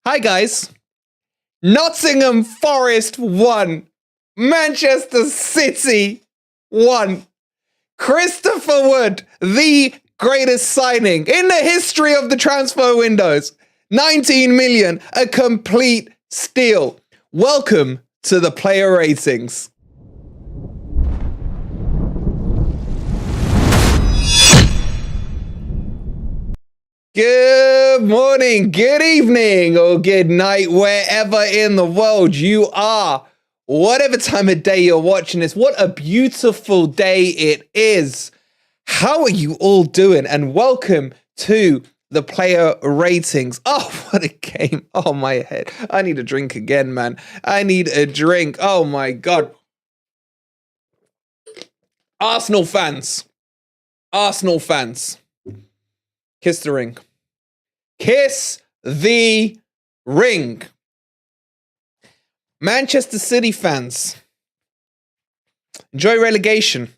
Hi guys. Nottingham Forest 1. Manchester City 1. Christopher Wood, the greatest signing in the history of the transfer windows. 19 million, a complete steal. Welcome to the player ratings. Good morning, good evening, or good night, wherever in the world you are. Whatever time of day you're watching this, what a beautiful day it is. How are you all doing? And welcome to the player ratings. Oh, what a game. Oh, my head. I need a drink again, man. I need a drink. Oh, my God. Arsenal fans. Arsenal fans. Kiss the ring. Kiss the ring. Manchester City fans. Enjoy relegation.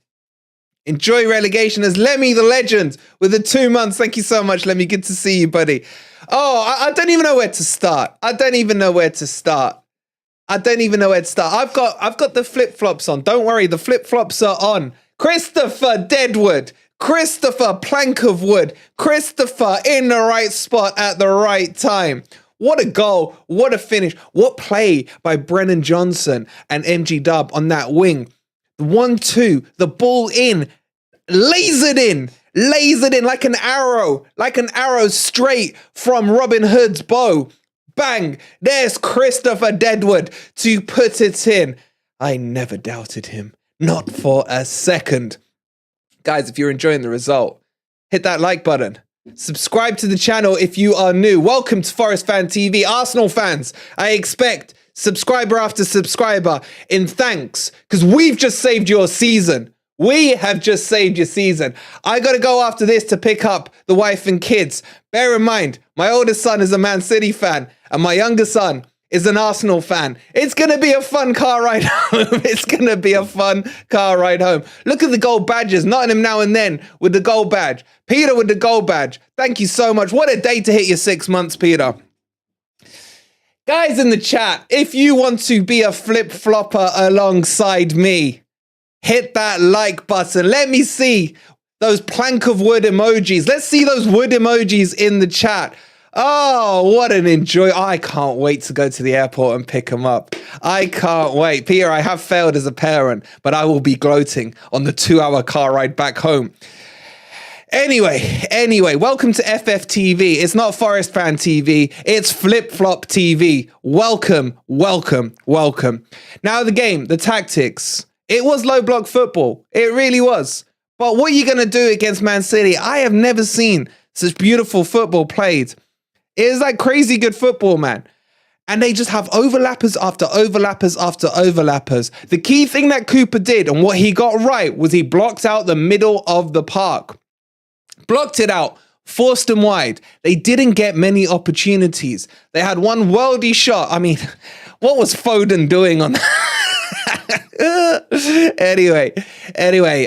Enjoy relegation as Lemmy the legend with the 2 months. Thank you so much, Lemmy. Good to see you, buddy. Oh, I don't even know where to start. I've got the flip-flops on. Don't worry, the flip-flops are on. Christopher Deadwood. Christopher Plank of Wood. Christopher in the right spot at the right time. What a goal. What a finish. What play by Brennan Johnson and MG Dub on that wing. 1-2, the ball in, lasered in like an arrow straight from Robin Hood's bow. Bang, there's Christopher Deadwood to put it in. I never doubted him, not for a second. Guys, if you're enjoying the result, hit that like button. Subscribe to the channel if you are new. Welcome to Forest Fan TV. Arsenal fans, I expect subscriber after subscriber in thanks, because we've just saved your season. We have just saved your season. I got to go after this to pick up the wife and kids. Bear in mind, my oldest son is a Man City fan and my younger son is an Arsenal fan. It's going to be a fun car ride home. It's going to be a fun car ride home. Look at the gold badges. Nottingham now and then with the gold badge. Peter with the gold badge. Thank you so much. What a day to hit your 6 months, Peter. Guys in the chat, if you want to be a flip-flopper alongside me, hit that like button. Let me see those plank of wood emojis. Let's see those wood emojis in the chat. Oh, what an enjoy. I can't wait to go to the airport and pick them up. I can't wait. Peter, I have failed as a parent, but I will be gloating on the 2-hour car ride back home. Anyway, welcome to FFTV. It's not Forest Fan TV. It's Flip Flop TV. Welcome. Now the game, the tactics. It was low block football. It really was. But what are you going to do against Man City? I have never seen such beautiful football played. It is like crazy good football, man. And they just have overlappers after overlappers after overlappers. The key thing that Cooper did and what he got right was he blocked out the middle of the park. Blocked it out, forced them wide. They didn't get many opportunities. They had one worldy shot. I mean, what was Foden doing on that? Anyway,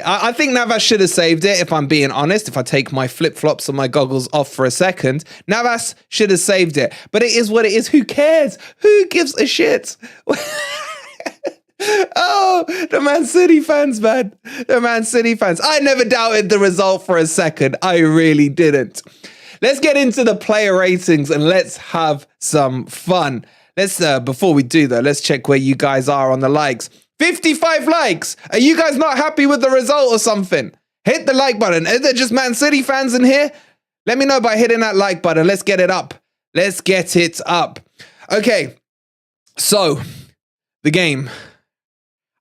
I think Navas should have saved it, if I'm being honest. If I take my flip-flops and my goggles off for a second, Navas should have saved it. But it is what it is. Who cares? Who gives a shit? Oh, the Man City fans, man. The Man City fans. I never doubted the result for a second. I really didn't. Let's get into the player ratings and let's have some fun. Before we do though, let's check where you guys are on the likes. 55 likes. Are you guys not happy with the result or something? Hit the like button. Are there just Man City fans in here? Let me know by hitting that like button. Let's get it up. Let's get it up. Okay. So, the game.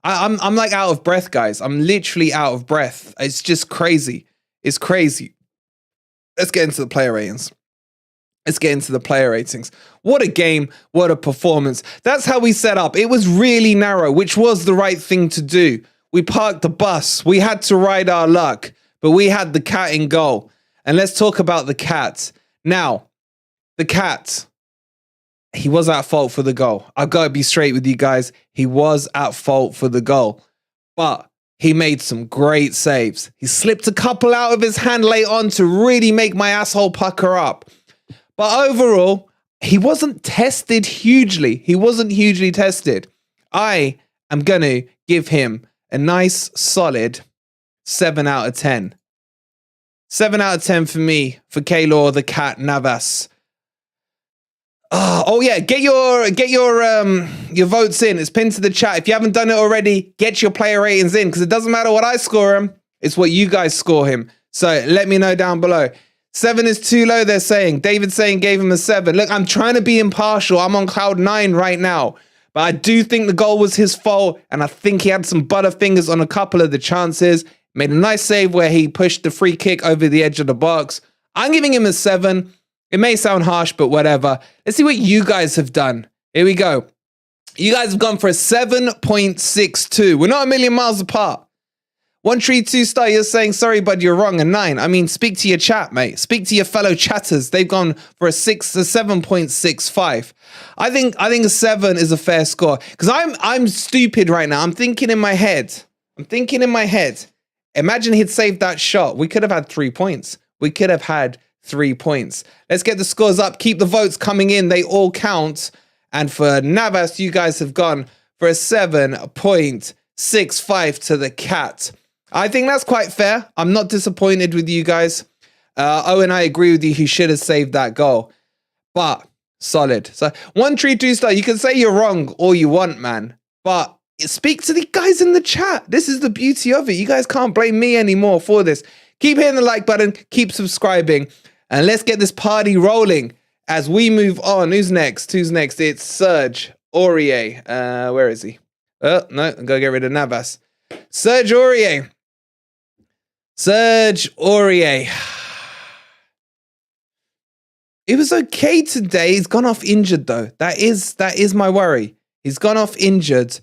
I'm like out of breath, guys. I'm literally out of breath. It's just crazy. It's crazy. Let's get into the player ratings. What a game. What a performance. That's how we set up. It was really narrow, which was the right thing to do. We parked the bus. We had to ride our luck, but we had the cat in goal. And let's talk about the cat. Now, the cat, he was at fault for the goal. I've got to be straight with you guys. He was at fault for the goal, but he made some great saves. He slipped a couple out of his hand late on to really make my asshole pucker up. But overall, he wasn't tested hugely. He wasn't hugely tested. I am going to give him a nice solid 7 out of 10. 7 out of 10 for me, for Keylor the Cat Navas. Oh yeah, get your votes in. It's pinned to the chat. If you haven't done it already, get your player ratings in, because it doesn't matter what I score him, it's what you guys score him. So let me know down below. 7 is too low, they're saying. David's saying gave him a 7. Look, I'm trying to be impartial. I'm on cloud 9 right now. But I do think the goal was his fault, and I think he had some butterfingers on a couple of the chances. Made a nice save where he pushed the free kick over the edge of the box. I'm giving him a 7. It may sound harsh, but whatever. Let's see what you guys have done. Here we go. You guys have gone for a 7.62. We're not a million miles apart. 132 star, you're saying, sorry, bud, you're wrong. A 9. I mean, speak to your chat, mate. Speak to your fellow chatters. They've gone for a 7.65. I think a 7 is a fair score. Because I'm stupid right now. I'm thinking in my head. Imagine he'd saved that shot. We could have had 3 points. We could have had 3 points. Let's get the scores up. Keep the votes coming in. They all count. And for Navas, you guys have gone for a 7.65 to the cat. I think that's quite fair. I'm not disappointed with you guys. Owen, I agree with you. He should have saved that goal. But solid. So 132 star, you can say you're wrong all you want, man. But speak to the guys in the chat. This is the beauty of it. You guys can't blame me anymore for this. Keep hitting the like button. Keep subscribing. And let's get this party rolling as we move on. Who's next? It's Serge Aurier. Where is he? Oh, no, I'm going to get rid of Navas. Serge Aurier. It was okay today. He's gone off injured, though. That is my worry. He's gone off injured.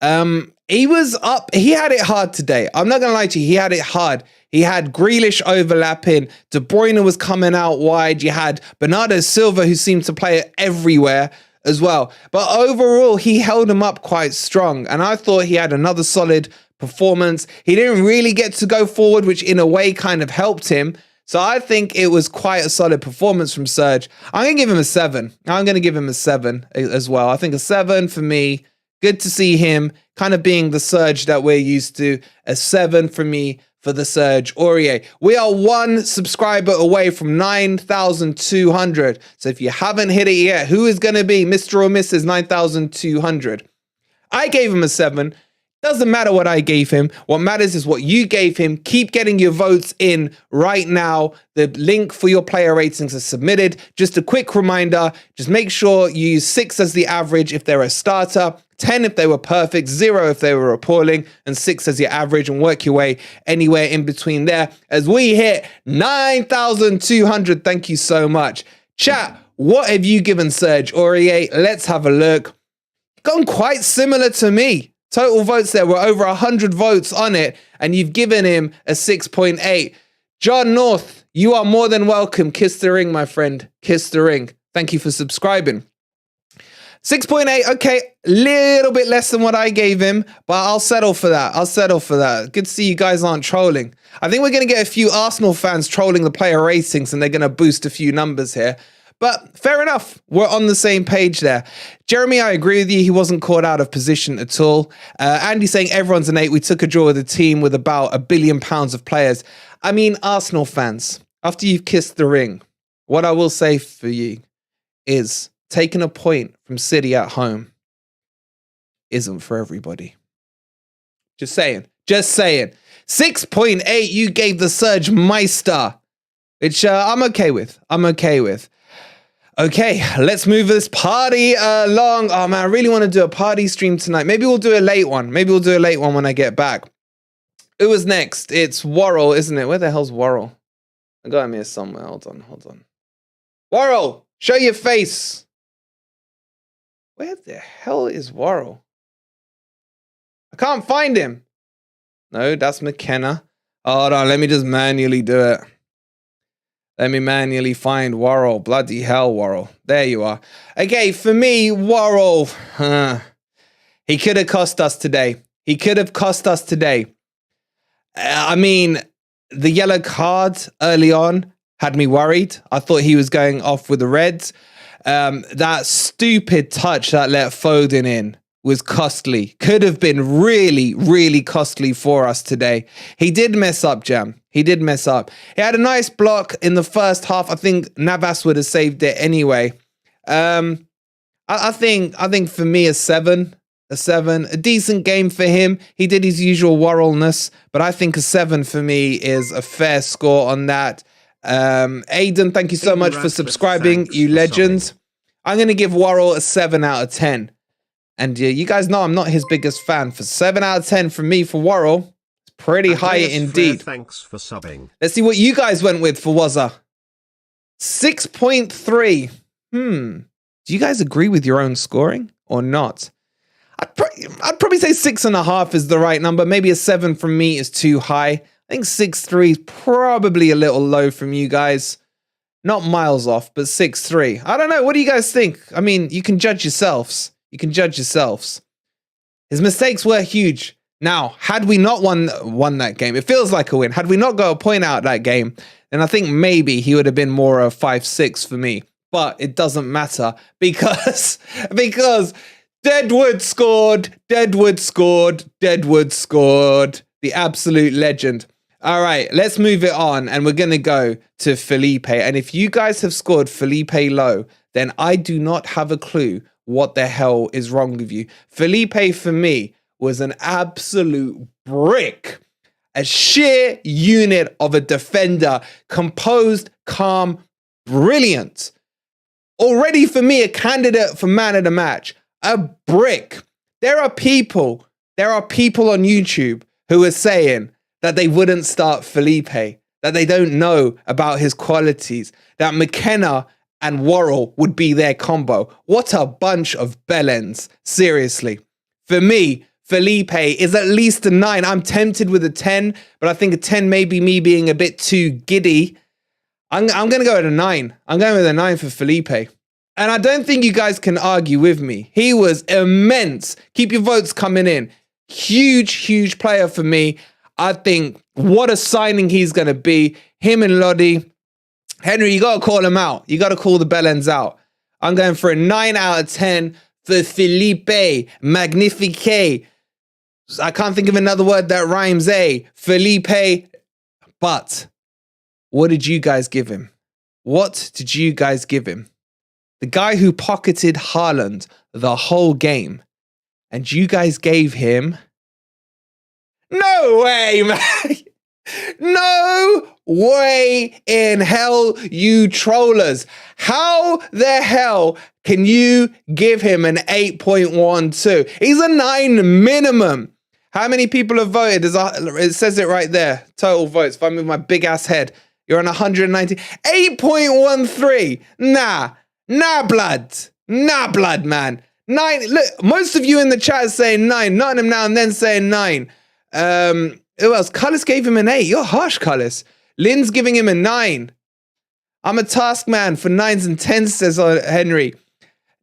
He was up. He had it hard today. I'm not going to lie to you. He had it hard. He had Grealish overlapping. De Bruyne was coming out wide. You had Bernardo Silva, who seemed to play it everywhere as well. But overall, he held him up quite strong. And I thought he had another solid performance. He didn't really get to go forward, which in a way kind of helped him. So I think it was quite a solid performance from Serge. I'm going to give him a 7. I'm going to give him a 7 as well. I think a 7 for me. Good to see him kind of being the Serge that we're used to. A 7 for me for the Serge Aurier. We are 1 subscriber away from 9,200. So if you haven't hit it yet, who is going to be Mr. or Mrs. 9,200? I gave him a 7. Doesn't matter what I gave him. What matters is what you gave him. Keep getting your votes in right now. The link for your player ratings is submitted. Just a quick reminder, just make sure you use 6 as the average if they're a starter, 10 if they were perfect, 0 if they were appalling, and 6 as your average, and work your way anywhere in between there. As we hit 9,200, thank you so much. Chat, what have you given Serge Aurier? Let's have a look. Gone quite similar to me. Total votes there were over 100 votes on it, and you've given him a 6.8. John North, you are more than welcome. Kiss the ring, my friend. Kiss the ring. Thank you for subscribing. 6.8, okay, little bit less than what I gave him, but I'll settle for that. Good to see you guys aren't trolling. I think we're going to get a few Arsenal fans trolling the player ratings, and they're going to boost a few numbers here. But fair enough, we're on the same page there. Jeremy, I agree with you. He wasn't caught out of position at all. Andy saying everyone's an 8. We took a draw with a team with about £1 billion of players. I mean, Arsenal fans, after you've kissed the ring, what I will say for you is taking a point from City at home isn't for everybody. Just saying. 6.8 you gave the Serge Meister, which I'm okay with. Okay, let's move this party along. Oh man, I really want to do a party stream tonight. Maybe we'll do a late one. When I get back. Who was next? It's Worrall, isn't it? Where the hell's Worrall? I got him here somewhere. Hold on. Worrall, show your face. Where the hell is Worrall? I can't find him. No, that's McKenna. Hold on, let me just manually do it. Let me manually find Worrall. Bloody hell, Worrall. There you are. Okay, for me, Worrall. He could have cost us today. I mean, the yellow card early on had me worried. I thought he was going off with the Reds. That stupid touch that let Foden in was costly. Could have been really, really costly for us today. He did mess up, Jam. He did mess up. He had a nice block in the first half. I think Navas would have saved it anyway. I think for me a 7. A decent game for him. He did his usual Worrallness, but I think a 7 for me is a fair score on that. Aiden, thank you so much for subscribing, you legends. I'm going to give Worrall a 7 out of 10. And you guys know I'm not his biggest fan. For 7 out of 10 from me for Worrall, it's pretty high indeed. Thanks for subbing. Let's see what you guys went with for Wazza. 6.3. Do you guys agree with your own scoring or not? I'd probably say 6.5 is the right number. Maybe a 7 from me is too high. I think 6.3 is probably a little low from you guys. Not miles off, but 6.3. I don't know. What do you guys think? I mean, you can judge yourselves. You can judge yourselves. His mistakes were huge. Now, had we not won that game, it feels like a win. Had we not got a point out that game, then I think maybe he would have been more a 5-6 for me. But it doesn't matter because Deadwood scored. The absolute legend. All right, let's move it on. And we're going to go to Felipe. And if you guys have scored Felipe low, then I do not have a clue what the hell is wrong with you. Felipe, for me, was an absolute brick. A sheer unit of a defender. Composed, calm, brilliant. Already, for me, a candidate for man of the match. A brick. There are people on YouTube who are saying that they wouldn't start Felipe, that they don't know about his qualities, that McKenna and Worrall would be their combo. What a bunch of bellends. Seriously. For me, Felipe is at least a 9. I'm tempted with a 10, but I think a 10 may be me being a bit too giddy. I'm going to go with a 9. I'm going with a 9 for Felipe. And I don't think you guys can argue with me. He was immense. Keep your votes coming in. Huge player for me. I think what a signing he's going to be. Him and Lodi. Henry, you got to call him out. You got to call the bellends out. I'm going for a 9 out of 10 for Felipe. Magnifique. I can't think of another word that rhymes, Felipe. But what did you guys give him? What did you guys give him? The guy who pocketed Haaland the whole game. And you guys gave him... No way, man. No way in hell, you trollers. How the hell can you give him an 8.12? He's a 9 minimum. How many people have voted? It says it right there. Total votes. If I move my big ass head, you're on 190. 8.13. Nah, blood, man. 9. Look, most of you in the chat is saying 9. Nottingham now and then saying 9. Who else? Cullis gave him an 8. You're harsh, Cullis. Lynn's giving him a 9. I'm a task man for 9s and 10s, says Henry.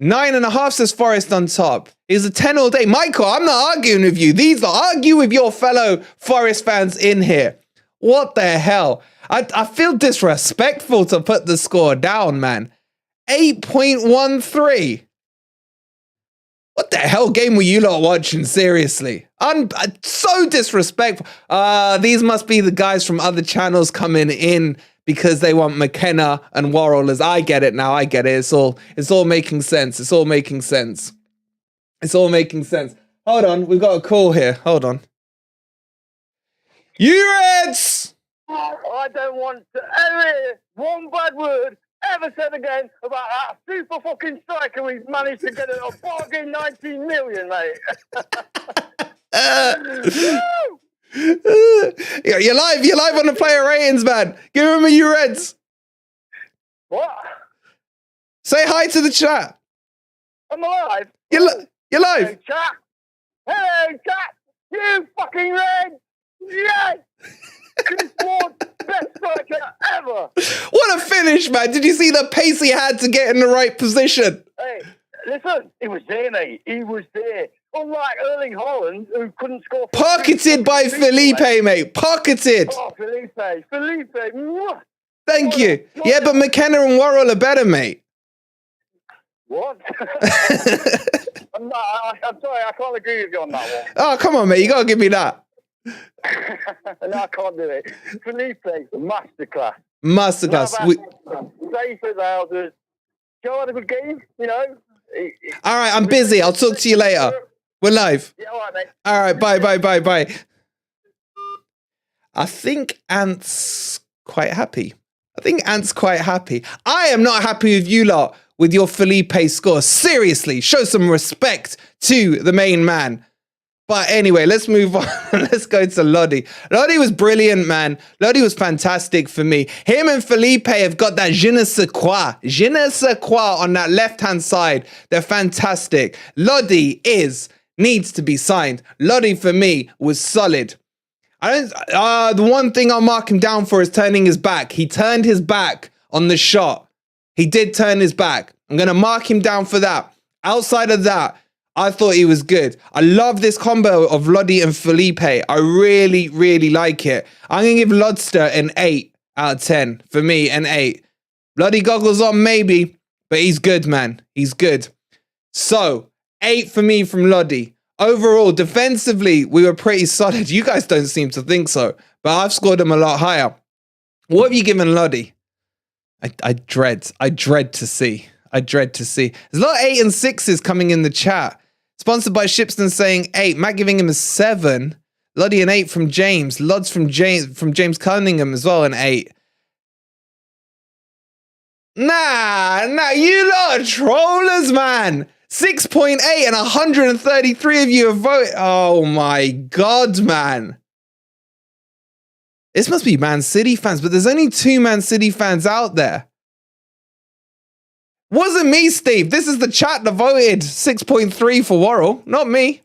9.5 says Forest on top. He's a 10 all day. Michael, I'm not arguing with you. Argue with your fellow Forest fans in here. What the hell? I feel disrespectful to put the score down, man. 8.13. What the hell game were you lot watching? Seriously. So disrespectful. These must be the guys from other channels coming in because they want McKenna and Worrall. As I get it now. I get it. It's all making sense. It's all making sense. Hold on. We've got a call here. Hold on. You Reds! I don't want to ever hear one bad word ever said again about that super fucking striker we've managed to get a bargain 19 million, mate. You're live on the player ratings, man. Give him a you Reds. What? Say hi to the chat. I'm alive. You're live. Hey, chat. Hey, chat. You fucking Reds. Yes. Chris Ward, best striker ever. What a finish, man. Did you see the pace he had to get in the right position? Hey, listen, he was there, mate. He was there. Unlike Erling Haaland, who couldn't score. Pocketed by Felipe, mate. Pocketed. Oh, Felipe. Mwah. Thank you. Yeah, but McKenna and Worrall are better, mate. What? I'm sorry, I can't agree with you on that one. Oh, come on, mate. You got to give me that. No, I can't do it. Felipe, masterclass. Masterclass. Safe as houses. Go on a good game, you know. All right, I'm busy. I'll talk to you later. We're live. Yeah, all right, mate. All right, bye. I think Ant's quite happy. I am not happy with you lot with your Felipe score. Seriously, show some respect to the main man. But anyway, let's move on. Let's go to Lodi. Lodi was brilliant, man. Lodi was fantastic for me. Him and Felipe have got that je ne sais quoi on that left-hand side. They're fantastic. Lodi needs to be signed. Lodi, for me, was solid. The one thing I'll mark him down for is turning his back. He turned his back on the shot. He did turn his back. I'm going to mark him down for that. Outside of that, I thought he was good. I love this combo of Lodi and Felipe. I really, really like it. I'm going to give Lodster an 8 out of 10. For me, an 8. Lodi goggles on, maybe, but he's good, man. He's good. So, 8 for me from Lodi. Overall, defensively, we were pretty solid. You guys don't seem to think so, but I've scored them a lot higher. What have you given Lodi? I dread to see. There's a lot of 8 and 6s coming in the chat. Sponsored by Shipston saying 8. Matt giving him a 7. Lodi an 8 from James. Lods from James Cunningham as well, an 8. Nah, you lot are trollers, man. 6.8 and 133 of you have voted. Oh my God, man. This must be Man City fans, but there's only 2 Man City fans out there. Wasn't me, Steve. This is the chat that voted 6.3 for Worrall, not me.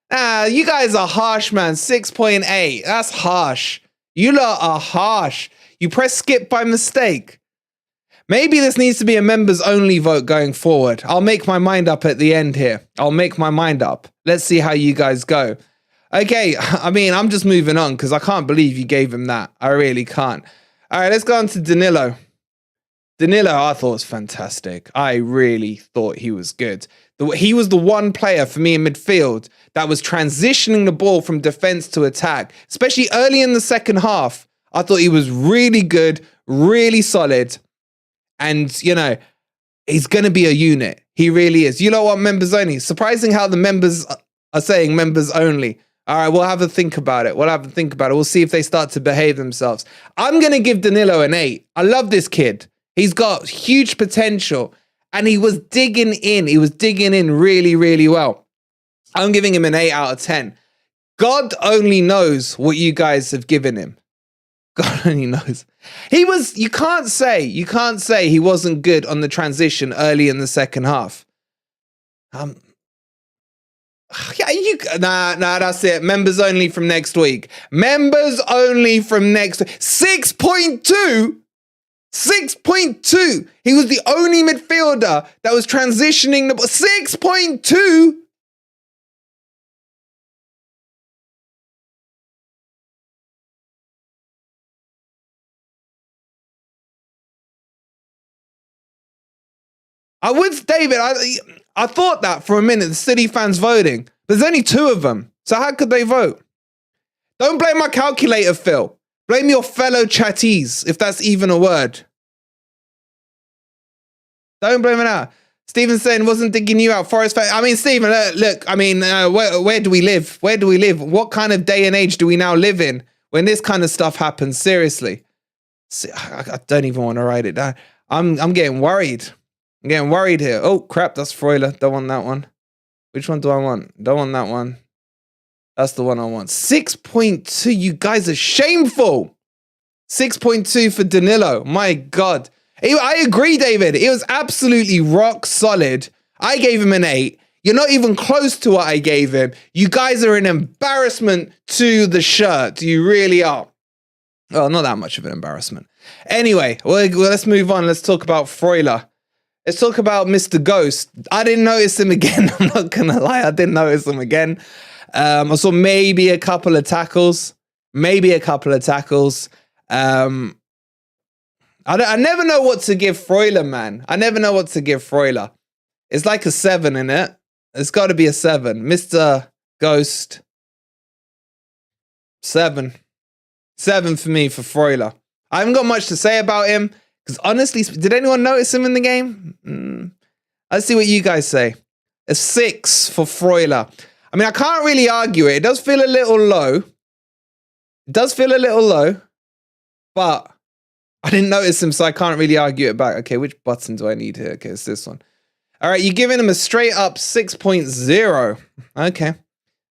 You guys are harsh, man. 6.8. That's harsh. You lot are harsh. You press skip by mistake. Maybe this needs to be a members only vote going forward. I'll make my mind up at the end here. Let's see how you guys go. Okay, I mean, I'm just moving on because I can't believe you gave him that. I really can't. All right, let's go on to Danilo. Danilo, I thought was fantastic. I really thought he was good. He was the one player for me in midfield that was transitioning the ball from defense to attack, especially early in the second half. I thought he was really good, really solid. And, you know, he's going to be a unit. He really is. You know what? Members only. Surprising how the members are saying members only. All right, we'll have a think about it. We'll see if they start to behave themselves. I'm going to give Danilo an 8. I love this kid. He's got huge potential. And he was digging in. Really, really well. I'm giving him an 8 out of 10. God only knows what you guys have given him. God only knows. You can't say he wasn't good on the transition early in the second half. Nah, that's it. Members only from next week. 6.2. 6.2. He was the only midfielder that was transitioning the ball. 6.2. David, I thought that for a minute, the City fans voting. There's only 2 of them. So how could they vote? Don't blame my calculator, Phil. Blame your fellow chatties, if that's even a word. Don't blame it out. Stephen saying, wasn't digging you out, Forest fan. I mean, Stephen, look, I mean, where do we live? What kind of day and age do we now live in when this kind of stuff happens? Seriously. I don't even want to write it down. I'm getting worried. Here. Oh, crap, that's freuler. Don't want that one. Which one do I want? Don't want that one. That's the one I want. 6.2. You guys are shameful. 6.2 for Danilo. My God. I agree, David. It was absolutely rock solid. I gave him an 8. You're not even close to what I gave him. You guys are an embarrassment to the shirt. You really are. Well, not that much of an embarrassment. Anyway, well, let's move on. Let's talk about freuler. Let's talk about Mr. Ghost. I didn't notice him again. I'm not going to lie. I didn't notice him again. I saw maybe a couple of tackles. I never know what to give Freuler, man. It's like a 7 in it. It's got to be a 7. Mr. Ghost. 7. 7 for me for Freuler. I haven't got much to say about him because honestly, did anyone notice him in the game? Let's see what you guys say. A 6 for Freuler. I mean, I can't really argue it. It does feel a little low. It does feel a little low, but I didn't notice him, so I can't really argue it back. Okay, which button do I need here? Okay, it's this one. All right, you're giving him a straight up 6.0. Okay.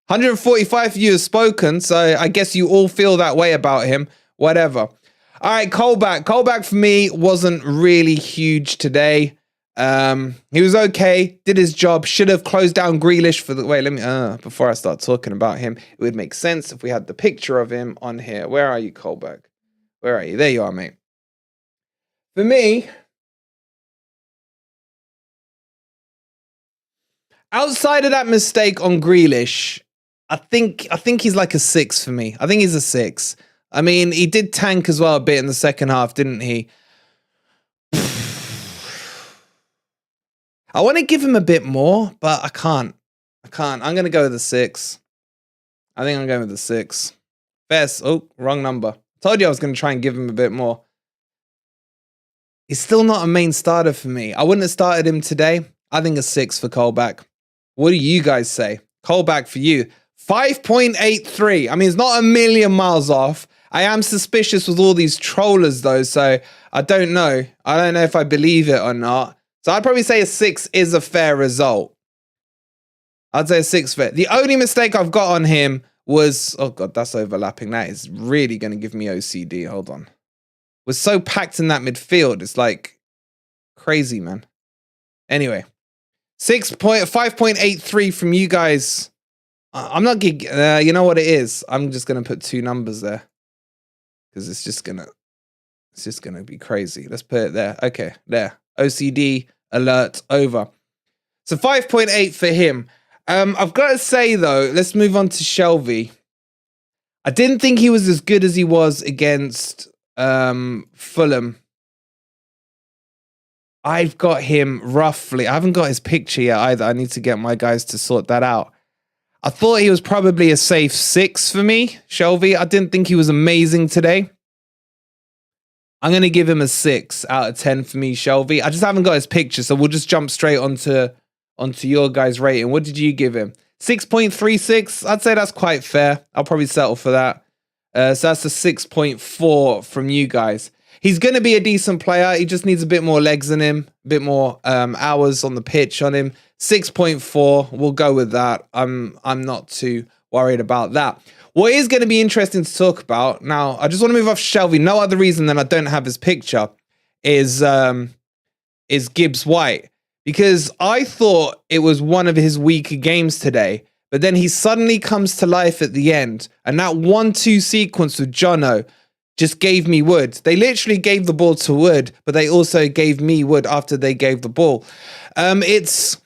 145 of you have spoken, so I guess you all feel that way about him. Whatever. All right, colback. Colback for me wasn't really huge today. He was okay, did his job, should have closed down Grealish for the... Wait, let me... before I start talking about him, it would make sense if we had the picture of him on here. Where are you, colback? Where are you? There you are, mate. For me... outside of that mistake on Grealish, I think he's like a 6 for me. I think he's a 6. I mean, he did tank as well a bit in the second half, didn't he? I want to give him a bit more, but I can't. I'm going to go with a 6. I think I'm going with a 6. Best. Oh, wrong number. Told you I was going to try and give him a bit more. He's still not a main starter for me. I wouldn't have started him today. I think a 6 for colback. What do you guys say? Colback for you. 5.83. I mean, it's not a million miles off. I am suspicious with all these trollers, though, so I don't know. I don't know if I believe it or not. So I'd probably say a 6 is a fair result. I'd say a 6 fair. The only mistake I've got on him was... oh, God, that's overlapping. That is really going to give me OCD. Hold on. Was so packed in that midfield. It's like crazy, man. Anyway. 5.83 from you guys. I'm not... you know what it is? I'm just going to put 2 numbers there. Because it's just going to be crazy. Let's put it there. Okay, there. OCD alert over. So 5.8 for him. I've got to say, though, let's move on to Shelvey. I didn't think he was as good as he was against Fulham. I've got him roughly. I haven't got his picture yet either. I need to get my guys to sort that out. I thought he was probably a safe 6 for me, Shelvey. I didn't think he was amazing today. I'm going to give him a 6 out of 10 for me, Shelvey. I just haven't got his picture, so we'll just jump straight onto your guys' rating. What did you give him? 6.36? I'd say that's quite fair. I'll probably settle for that. So that's a 6.4 from you guys. He's going to be a decent player. He just needs a bit more legs in him, a bit more hours on the pitch on him. 6.4, we'll go with that. I'm not too worried about that. What is going to be interesting to talk about, now, I just want to move off Shelvey. No other reason than I don't have his picture, is Gibbs White. Because I thought it was one of his weaker games today, but then he suddenly comes to life at the end. And that 1-2 sequence with Jono just gave me wood. They literally gave the ball to Wood, but they also gave me wood after they gave the ball. It's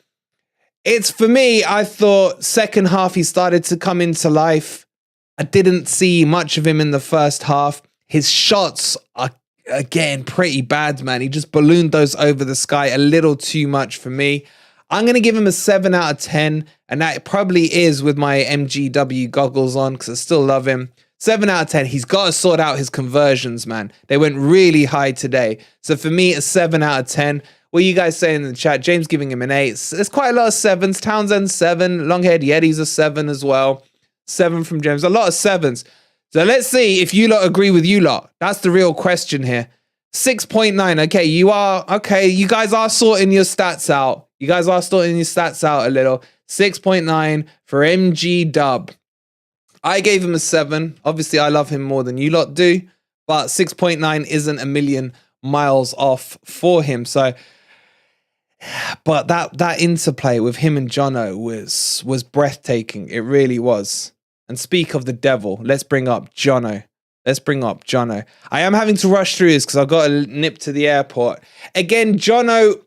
for me, I thought second half he started to come into life. I didn't see much of him in the first half. His shots are, again, pretty bad, man. He just ballooned those over the sky a little too much for me. I'm going to give him a 7 out of 10, and that probably is with my MGW goggles on because I still love him. 7 out of 10. He's got to sort out his conversions, man. They went really high today. So for me, a 7 out of 10. What are you guys saying in the chat? James giving him an 8. There's quite a lot of 7s. Townsend 7. Longhead Yeti's a 7 as well. 7 from James. A lot of 7s. So let's see if you lot agree with you lot. That's the real question here. 6.9. Okay, you guys are sorting your stats out. You guys are sorting your stats out a little. 6.9 for MG Dub. I gave him a 7. Obviously, I love him more than you lot do. But 6.9 isn't a million miles off for him. So, but that interplay with him and Jono was breathtaking. It really was. And speak of the devil, let's bring up Jono. I am having to rush through this because I've got to nip to the airport. Again, Jono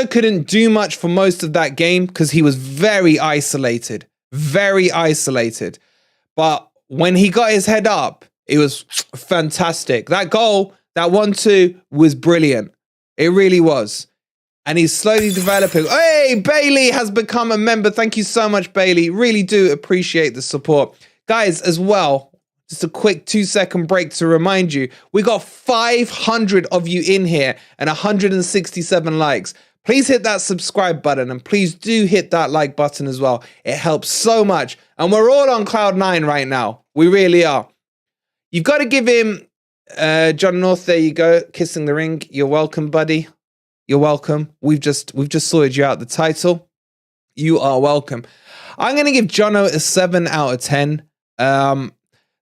couldn't do much for most of that game because he was very isolated. But when he got his head up, it was fantastic. That goal, that 1-2 was brilliant. It really was. and he's slowly developing. Hey, Bailey has become a member. Thank you so much, Bailey. Really do appreciate the support. Guys, as well, just a quick 2-second break to remind you, we got 500 of you in here and 167 likes. Please hit that subscribe button and please do hit that like button as well. It helps so much. And we're all on cloud 9 right now. We really are. You've got to give him, John North, there you go, kissing the ring. You're welcome, buddy. You're welcome. We've just sorted you out the title. You are welcome. I'm going to give Jono a 7 out of 10.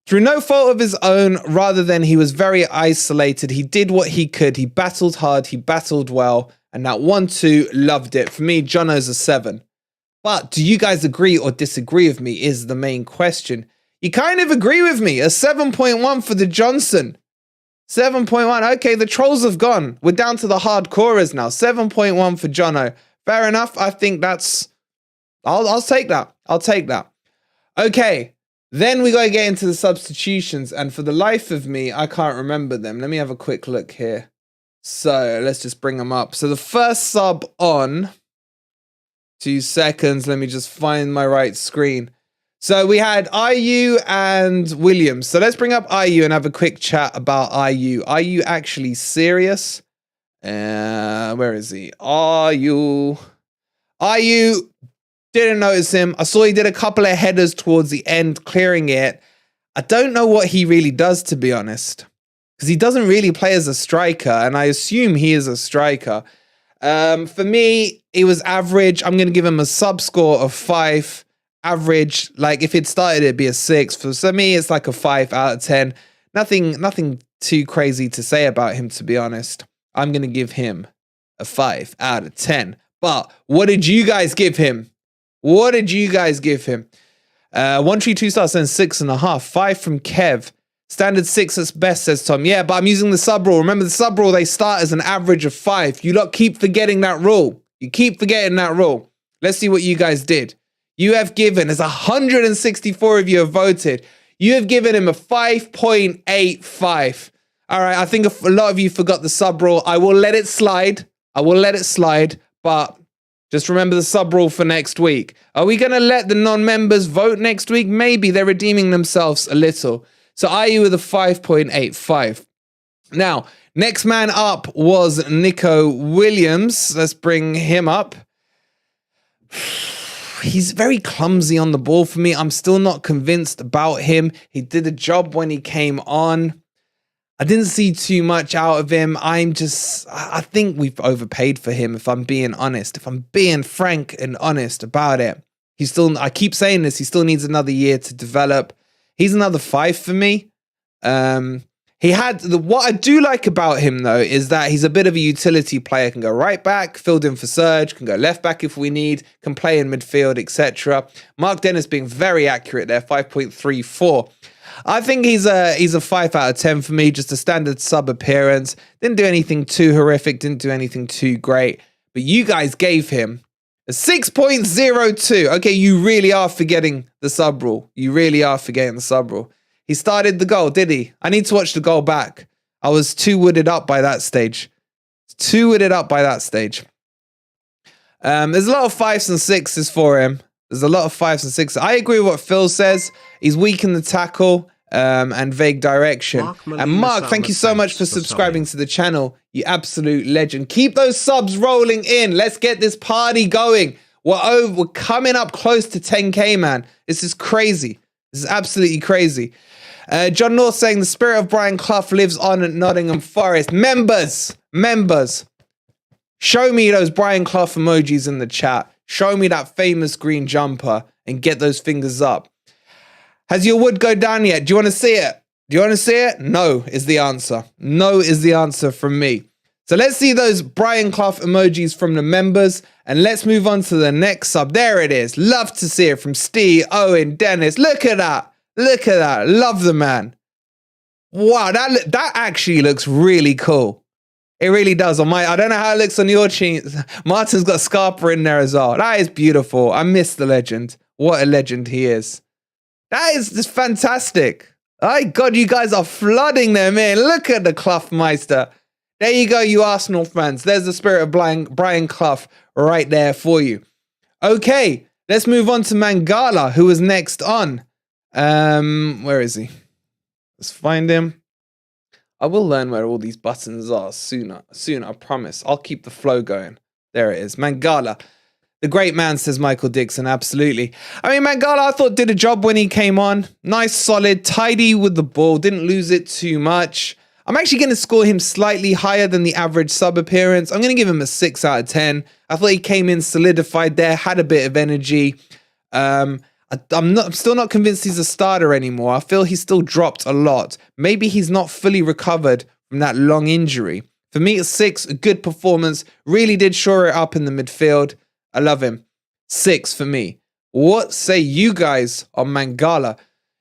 Through no fault of his own, rather than he was very isolated. He did what he could. He battled hard. He battled well. And that 1-2, loved it. For me, Jono's a 7. But do you guys agree or disagree with me is the main question. You kind of agree with me. A 7.1 for the Johnson. 7.1. Okay, the trolls have gone. We're down to the hardcorers now. 7.1 for Jono. Fair enough. I think that's... I'll take that. I'll take that. Okay. Then we got to get into the substitutions. And for the life of me, I can't remember them. Let me have a quick look here. So let's just bring them up. So the first sub on... 2 seconds. Let me just find my right screen. So we had IU and Williams. So let's bring up IU and have a quick chat about IU. Are you actually serious? Where is he? IU didn't notice him. I saw he did a couple of headers towards the end, clearing it. I don't know what he really does, to be honest, because he doesn't really play as a striker, and I assume he is a striker. For me, he was average. I'm going to give him a sub score of 5. Average, like if it started, it'd be a 6. For me, it's like a 5 out of 10. Nothing too crazy to say about him, to be honest. I'm going to give him a 5 out of 10. But what did you guys give him? What did you guys give him? 132 stars and 6.5. 5 from Kev. Standard 6 at best, says Tom. Yeah, but I'm using the sub rule. Remember the sub rule, they start as an average of 5. You lot keep forgetting that rule. You keep forgetting that rule. Let's see what you guys did. You have given, as 164 of you have voted, you have given him a 5.85. All right, I think a lot of you forgot the sub rule. I will let it slide. I will let it slide, but just remember the sub rule for next week. Are we going to let the non-members vote next week? Maybe. They're redeeming themselves a little. So IU with a 5.85. Now, next man up was Nico Williams. Let's bring him up. He's very clumsy on the ball for me. I'm still not convinced about him. He did a job when he came on. I didn't see too much out of him. I think we've overpaid for him, if I'm being honest. If I'm being frank and honest about it. I keep saying this, he still needs another year to develop. He's another 5 for me. What I do like about him, though, is that he's a bit of a utility player. Can go right back, filled in for Serge, can go left back if we need, can play in midfield, etc. Mark Dennis being very accurate there, 5.34. I think he's a 5 out of 10 for me, just a standard sub appearance. Didn't do anything too horrific, didn't do anything too great. But you guys gave him a 6.02. Okay, you really are forgetting the sub rule. You really are forgetting the sub rule. He started the goal, did he? I need to watch the goal back. I was too wooded up by that stage. There's a lot of 5s and 6s for him. There's a lot of 5s and 6s. I agree with what Phil says. He's weak in the tackle and vague direction. And Mark, thank you so much for subscribing to the channel. You absolute legend. Keep those subs rolling in. Let's get this party going. We're coming up close to 10K, man. This is crazy. This is absolutely crazy. John North saying the spirit of Brian Clough lives on at Nottingham Forest. Members, show me those Brian Clough emojis in the chat. Show me that famous green jumper and get those fingers up. Has your wood go down yet? Do you want to see it? No is the answer. No is the answer from me. So let's see those Brian Clough emojis from the members and let's move on to the next sub. There it is. Love to see it from Steve, Owen, Dennis. Look at that. Love the man. Wow, that actually looks really cool. It really does. I don't know how it looks on your cheeks. Martin's got Scarpa in there as well. That is beautiful. I miss the legend. What a legend he is. That is just fantastic. My God, you guys are flooding them in. Look at the Clough Meister. There you go, you Arsenal fans. There's the spirit of Brian Clough right there for you. Okay, let's move on to Mangala, who was next on. Where is he? Let's find him. I will learn where all these buttons are sooner, I promise. I'll keep the flow going. There it is, Mangala. The great man, says Michael Dixon, absolutely. I mean, Mangala, I thought did a job when he came on. Nice, solid, tidy with the ball, didn't lose it too much. I'm actually going to score him slightly higher than the average sub appearance. I'm going to give him a 6 out of 10. I thought he came in solidified there, had a bit of energy. I'm still not convinced he's a starter anymore. I feel he's still dropped a lot. Maybe he's not fully recovered from that long injury. For me, a 6, a good performance. Really did shore it up in the midfield. I love him. 6 for me. What say you guys on Mangala?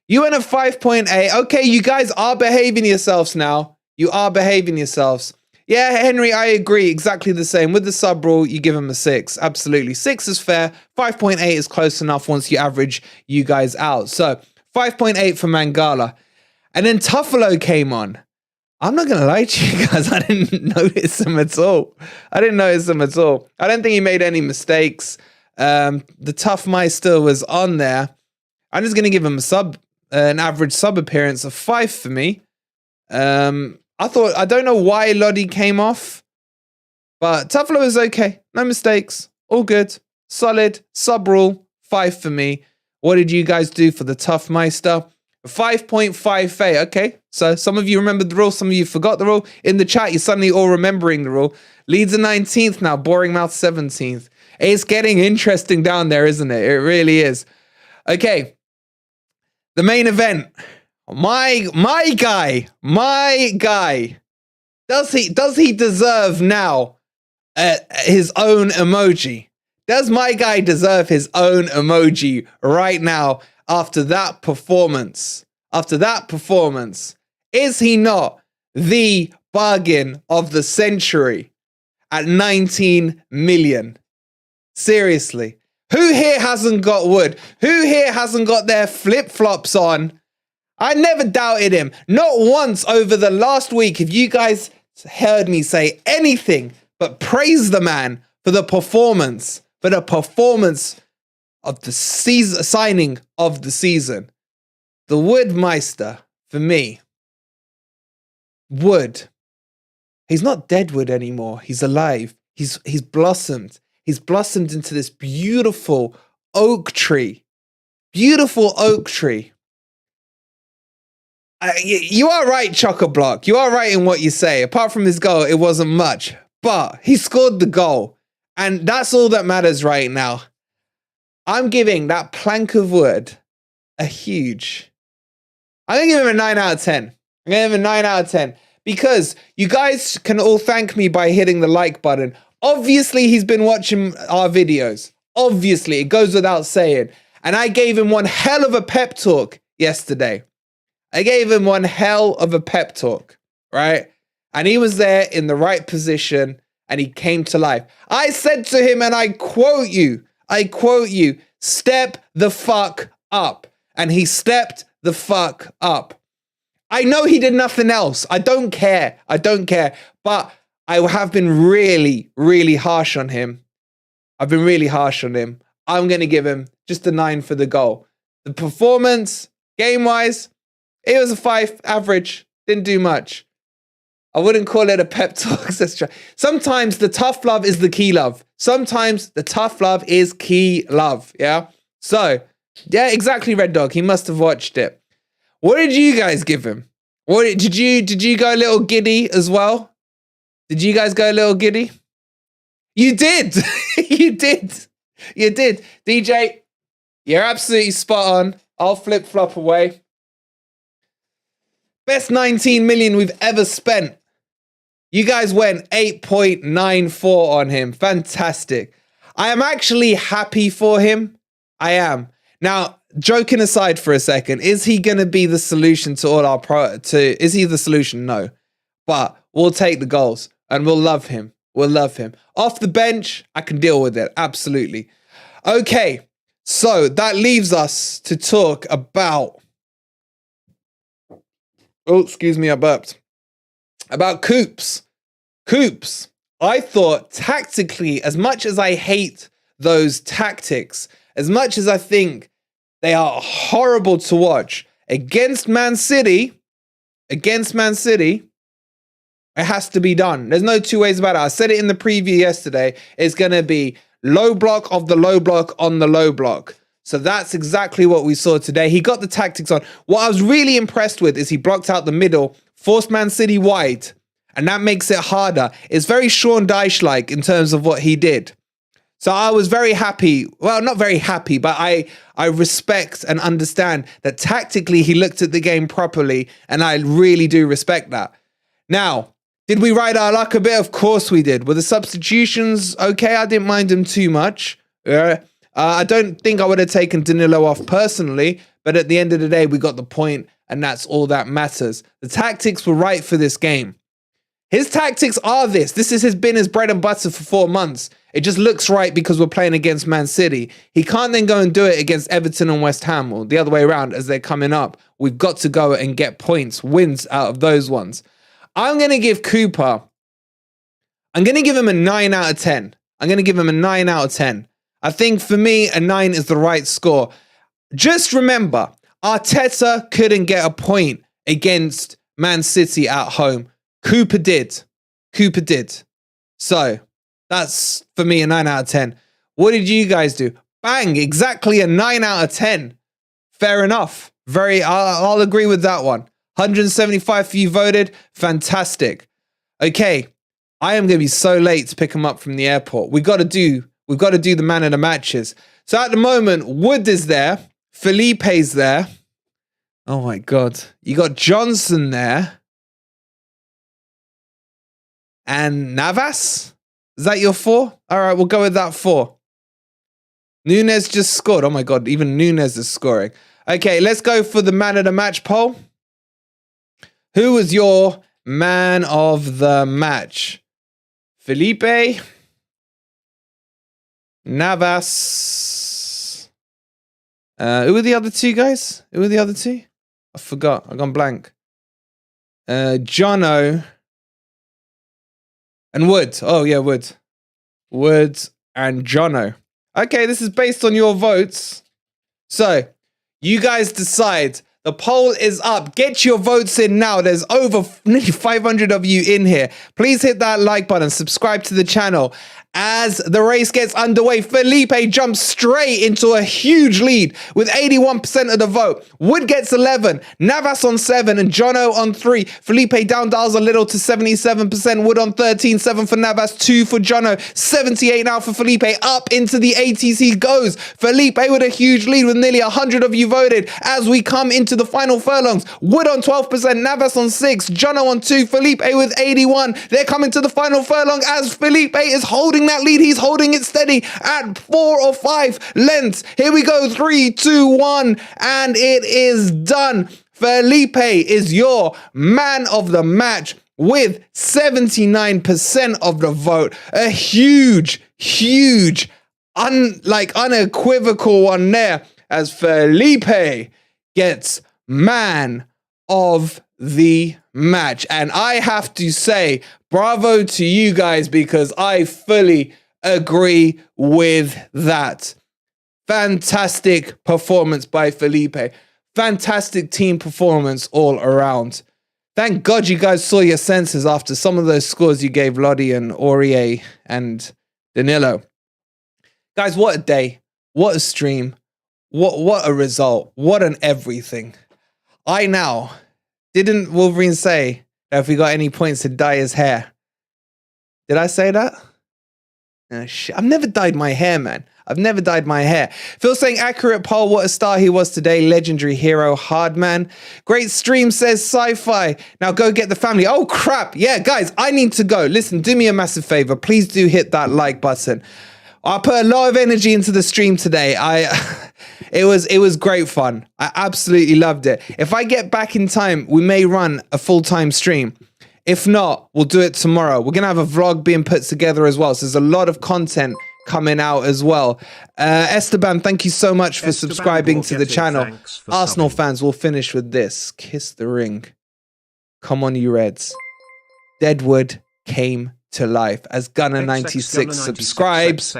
You went a 5.8. Okay, you guys are behaving yourselves now. You are behaving yourselves. Yeah, Henry, I agree. Exactly the same. With the sub rule, you give him a 6. Absolutely. 6 is fair. 5.8 is close enough once you average you guys out. So 5.8 for Mangala. And then Tuffalo came on. I'm not going to lie to you guys. I didn't notice him at all. I don't think he made any mistakes. The Tough Meister was on there. I'm just going to give him an average sub appearance of 5 for me. I don't know why Lodi came off, but Tuffalo is okay. No mistakes. All good. Solid. Sub rule. 5 for me. What did you guys do for the Tough Meister? 5.58. Okay. So some of you remembered the rule. Some of you forgot the rule. In the chat, you're suddenly all remembering the rule. Leeds are 19th now. Boring Mouth 17th. It's getting interesting down there, isn't it? It really is. Okay. The main event. My guy. Does he deserve now his own emoji? Does my guy deserve his own emoji right now after that performance? Is he not the bargain of the century at 19 million? Seriously. Who here hasn't got wood? Who here hasn't got their flip-flops on? I never doubted him. Not once over the last week have you guys heard me say anything but praise the man for the performance of the season, signing of the season. The Woodmeister, for me. Wood. He's not Deadwood anymore. He's alive. He's blossomed. He's blossomed into this beautiful oak tree. Beautiful oak tree. You are right, Chock-a-Block. You are right in what you say. Apart from his goal, it wasn't much. But he scored the goal. And that's all that matters right now. I'm giving that plank of wood a huge... I'm going to give him a 9 out of 10. I'm going to give him a 9 out of 10. Because you guys can all thank me by hitting the like button. Obviously, he's been watching our videos. Obviously, it goes without saying. And I gave him one hell of a pep talk yesterday. I gave him one hell of a pep talk, right? And he was there in the right position and he came to life. I said to him, and I quote you, step the fuck up. And he stepped the fuck up. I know he did nothing else. I don't care. But I have been really, really harsh on him. I'm going to give him just a 9 for the goal. The performance, game-wise, it was a 5 average. Didn't do much. I wouldn't call it a pep talk. Sometimes the tough love is the key love. Yeah? So, yeah, exactly, Red Dog. He must have watched it. What did you guys give him? Did you go a little giddy as well? Did you guys go a little giddy? You did. You did. DJ, you're absolutely spot on. I'll flip-flop away. Best 19 million we've ever spent. You guys went 8.94 on him. Fantastic. I am actually happy for him. I am. Now, joking aside for a second, is he going to be the solution to all our is he the solution? No. But we'll take the goals and we'll love him. Off the bench, I can deal with it. Absolutely. Okay. So that leaves us to talk about... Oh, excuse me, I burped. About Coops. Coops, I thought tactically, as much as I hate those tactics, as much as I think they are horrible to watch, against Man City, it has to be done. There's no two ways about it. I said it in the preview yesterday. It's going to be low block of the low block on the low block. So that's exactly what we saw today. He got the tactics on. What I was really impressed with is he blocked out the middle, forced Man City wide, and that makes it harder. It's very Sean Dyche-like in terms of what he did. So I was very happy. Well, not very happy, but I respect and understand that tactically he looked at the game properly, and I really do respect that. Now, did we ride our luck a bit? Of course we did. Were the substitutions okay? I didn't mind them too much. I don't think I would have taken Danilo off personally, but at the end of the day, we got the point, and that's all that matters. The tactics were right for this game. His tactics are this. This has been his bread and butter for 4 months. It just looks right because we're playing against Man City. He can't then go and do it against Everton and West Ham, or the other way around as they're coming up. We've got to go and get points, wins out of those ones. I'm going to give Cooper, I'm going to give him a 9 out of 10. I'm going to give him a 9 out of 10. I think for me, a 9 is the right score. Just remember, Arteta couldn't get a point against Man City at home. Cooper did. So that's for me a 9 out of 10. What did you guys do? Bang, exactly a 9 out of 10. Fair enough. I'll agree with that one. 175 for you voted. Fantastic. Okay, I am going to be so late to pick him up from the airport. We've got to do the man of the matches. So at the moment, Wood is there. Felipe's there. Oh my God. You got Johnson there. And Navas? Is that your 4? All right, we'll go with that 4. Nunes just scored. Oh my God, even Nunes is scoring. Okay, let's go for the man of the match poll. Who was your man of the match? Felipe? Navas? Who were the other two guys? I forgot. I've gone blank. Jono. And Wood. Oh, yeah, Wood. Wood and Jono. Okay, this is based on your votes. So, you guys decide. The poll is up. Get your votes in now. There's over nearly 500 of you in here. Please hit that like button. Subscribe to the channel. As the race gets underway, Felipe jumps straight into a huge lead with 81% of the vote. Wood gets 11, Navas on 7, and Jono on 3. Felipe down dials a little to 77%. Wood on 13, 7 for Navas, 2 for Jono, 78 now for Felipe. Up into the 80s he goes. Felipe with a huge lead with nearly 100 of you voted. As we come into the final furlongs, Wood on 12%, Navas on 6, Jono on 2, Felipe with 81. They're coming to the final furlong as Felipe is holding that lead. He's holding it steady at 4 or 5 lengths. Here we go. 3, 2, 1, and it is done. Felipe is your man of the match with 79% of the vote. A huge, unequivocal one there as Felipe gets man of the match. And I have to say, bravo to you guys, because I fully agree with that. Fantastic performance by Felipe. Fantastic team performance all around. Thank God you guys saw your senses after some of those scores you gave Lodi and Worrall and Danilo. Guys, what a day. What a stream. What a result. What an everything. Didn't Wolverine say that if we got any points to dye his hair? Did I say that? Oh, shit. I've never dyed my hair, man. I've never dyed my hair. Phil saying, accurate poll, what a star he was today. Legendary hero, hard man. Great stream, says Sci-Fi. Now go get the family. Oh, crap. Yeah, guys, I need to go. Listen, do me a massive favor. Please do hit that like button. I put a lot of energy into the stream today. It was great fun. I absolutely loved it. If I get back in time, we may run a full-time stream. If not, we'll do it tomorrow. We're going to have a vlog being put together as well. So there's a lot of content coming out as well. Esteban, thank you so much for subscribing to the channel. Arsenal fans, will finish with this. Kiss the ring. Come on, you Reds. Deadwood came to life as Gunner96 subscribes.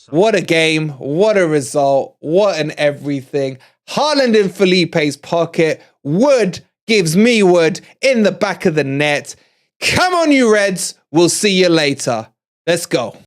What a game, what a result, what an everything. Haaland in Felipe's pocket. Wood gives me wood in the back of the net. Come on, you Reds. We'll see you later. Let's go.